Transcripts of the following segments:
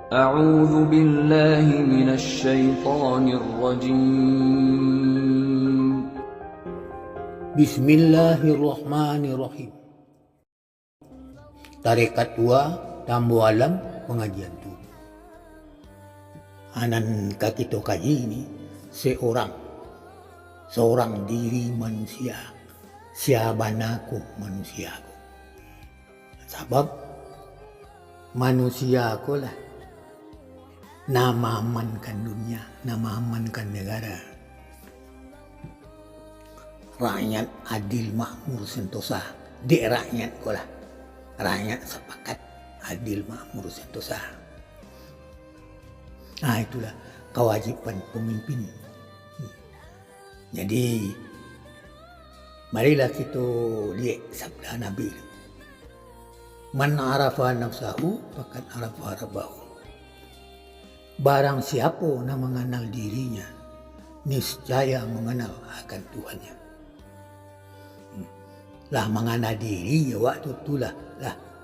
أعوذ بالله من الشيطان الرجيم. Bismillahirrahmanirrahim. Tarekat 2 Tambu Alam Pengajian Tubuh. Anan kakito kaji ini seorang diri manusia, siabanaku manusiaku. Sebab manusiaku lah nama amankan dunia, nama amankan negara. Rakyat adil makmur sentosa, di rakyat ko lah. Rakyat sepakat adil makmur sentosa. Nah itulah kewajiban pemimpin. Jadi marilah kita lihat sabda Nabi. Man arafa nafsahu faqad arafa rabbahu. Barang siapa yang mengenal dirinya, niscaya mengenal akan Tuhannya. Lah mengenal diri ya waktu itulah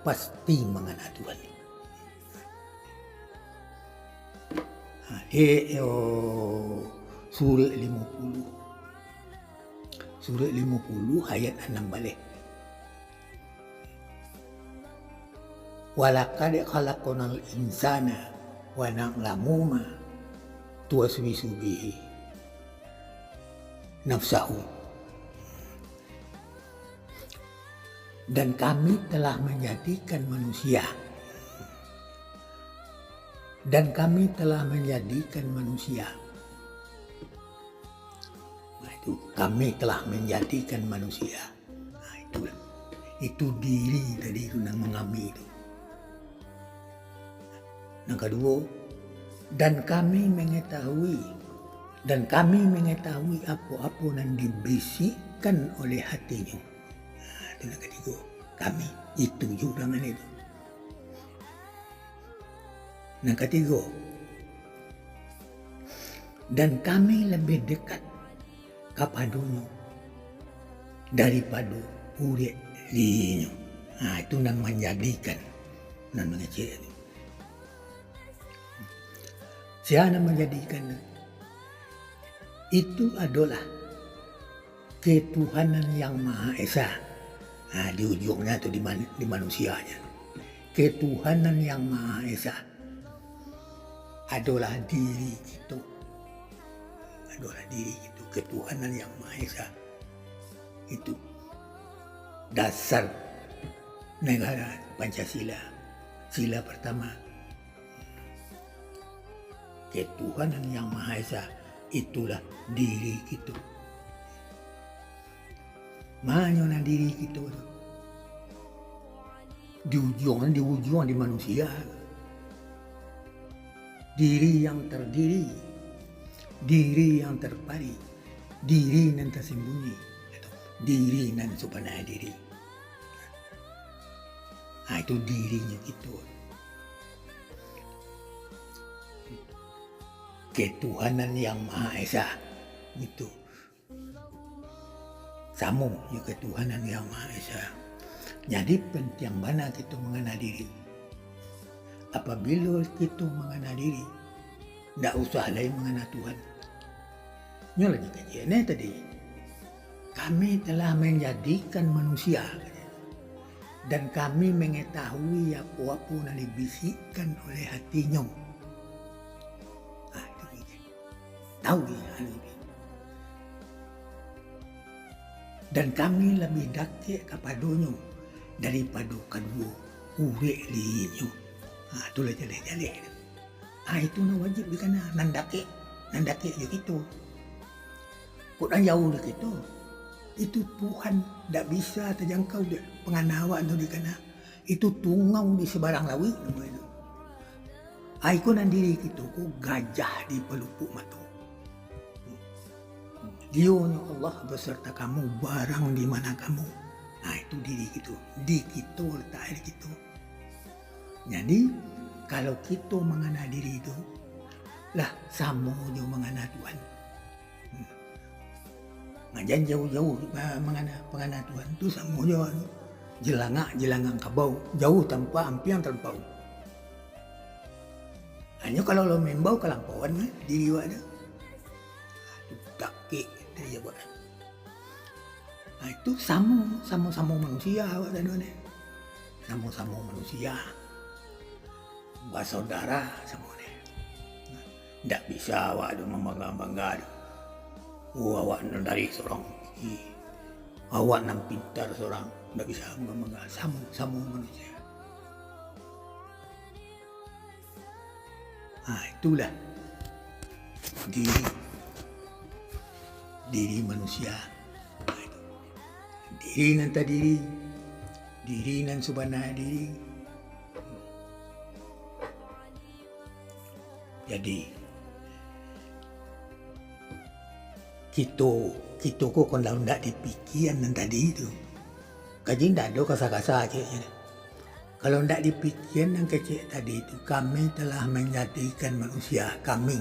pasti mengenal Tuhan. Surah 50. Surah 50 ayat 6 balik. Walaqad khalaqnal insana wa na'lamu ma tuwaswisu bihi nafsahu. Dan kami telah menjadikan manusia. Dan kami telah menjadikan manusia. Nah, itu kami telah menjadikan manusia. Nah, itulah. Itu diri tadi itu yang mengambil itu. Yang kedua, dan kami mengetahui apa-apa yang dibisikkan oleh hatinya. Yang ketiga, kami itu juga dengan itu. Yang ketiga, dan kami lebih dekat kepadanya daripada kulit linya. Nah itu yang menjadikan dan mengecil. Siapa yang menjadikan? Itu adalah ketuhanan yang Maha Esa. Nah, di ujungnya itu di manusianya. Ketuhanan yang Maha Esa adalah diri kita. Adalah diri itu. Ketuhanan yang Maha Esa itu dasar negara Pancasila. Sila pertama. Ketuhanan yang Maha Esa itulah diri kita. Mana diri kita di ujung di manusia. Diri yang terdiri, diri yang terpari, diri yang tersembunyi, diri yang sebenarnya diri. Nah itu dirinya kita. Ketuhanan yang Maha Esa itu. Sama juga Tuhan yang Maha Esa. Jadi penting mana kita mengenal diri. Apabila kita mengenal diri, tidak usah lagi mengenal Tuhan. Nyolanya kajiannya tadi. Kami telah menjadikan manusia. Dan kami mengetahui apa-apa yang dibisikkan oleh hatinya. Nah, itu tahu dia hal ini. Dan kami lebih dekat kepadanya daripada kedua kulit linya. Ah, itulah jalih-jalih. Ah, itu na wajib dikana nandake je kita. Kok dah jauh dah kita. Itu Tuhan tak bisa terjangkau dia penganawan tu dikana. Itu tungau di sebarang lawi nama itu. Ah, ikut diri kita ku gajah di pelupuk mata. Dianya Allah beserta kamu barang di mana kamu. Nah itu diri kita. Di kita letak diri kita. Jadi kalau kita mengenal diri itu, lah sama je mengenal Tuhan. Ngajan jauh-jauh mengenal Tuhan itu sama je. Jelangak kabau, jauh tanpa ampiang terpau. Hanya kalau lo membau kelampauan kan diri awak dah. Dakik dia buat. Itu sama manusia awak tadi ni. Sama manusia. Bersaudara sama ni. Tak bisa awak tu membangga-bangga tu. Awak dari seorang awak nan pintar seorang. Tak bisa membangga. Sama manusia. Itulah diri manusia. Diri nan tadiri, diri nan subhana diri. Jadi kita kok kalau ndak dipikiran nan tadi itu, kaji ndak ada kasa-kasa aja. Kalau tidak dipikirkan yang kecil tadi itu, kami telah menjadikan manusia kami.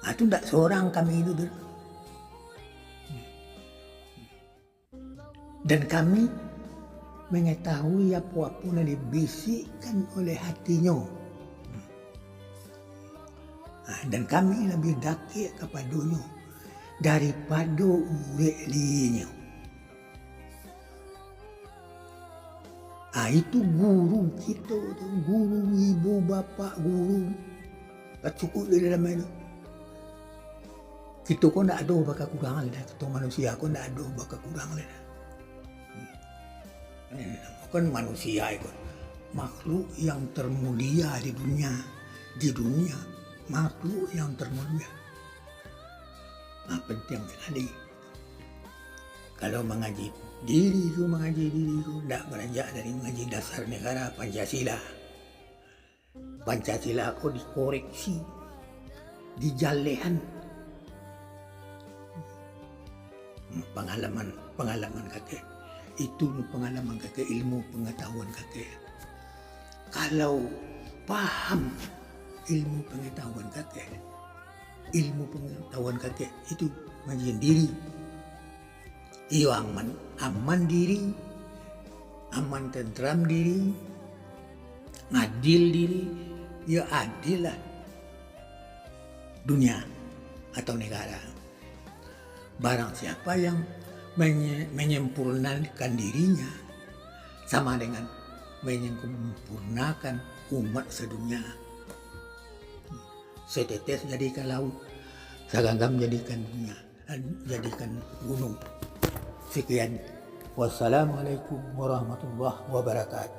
Itu tidak seorang kami itu. Dan kami mengetahui apa-apa yang dibisikkan oleh hatinya. Dan kami lebih dakik kepadanya daripada urek linya. Itu guru kita tu, guru ibu bapa guru. Tak cukup di dalam itu. Kita kau tak ada bakal kurang lah. Kita manusia kau tak ada bakal kurang lah. Kan manusia itu makhluk yang termulia di dunia. Di dunia makhluk yang termulia. Penting sekali. Kalau mengaji diri itu tidak beranjak dari mengaji dasar negara Pancasila. Pancasila kau dikoreksi, dijalehan. Pengalaman kakek. Itu pengalaman kakek, ilmu pengetahuan kakek. Kalau paham ilmu pengetahuan kakek itu mengaji diri. Iyo aman diri, aman tentram diri, adil diri, ya adil lah dunia atau negara. Barang siapa yang menyempurnakan dirinya sama dengan menyempurnakan umat sedunia. Setetes jadikan laut, segenggam jadikan dunia, jadikan gunung. Sekian. Wassalamualaikum warahmatullahi wabarakatuh.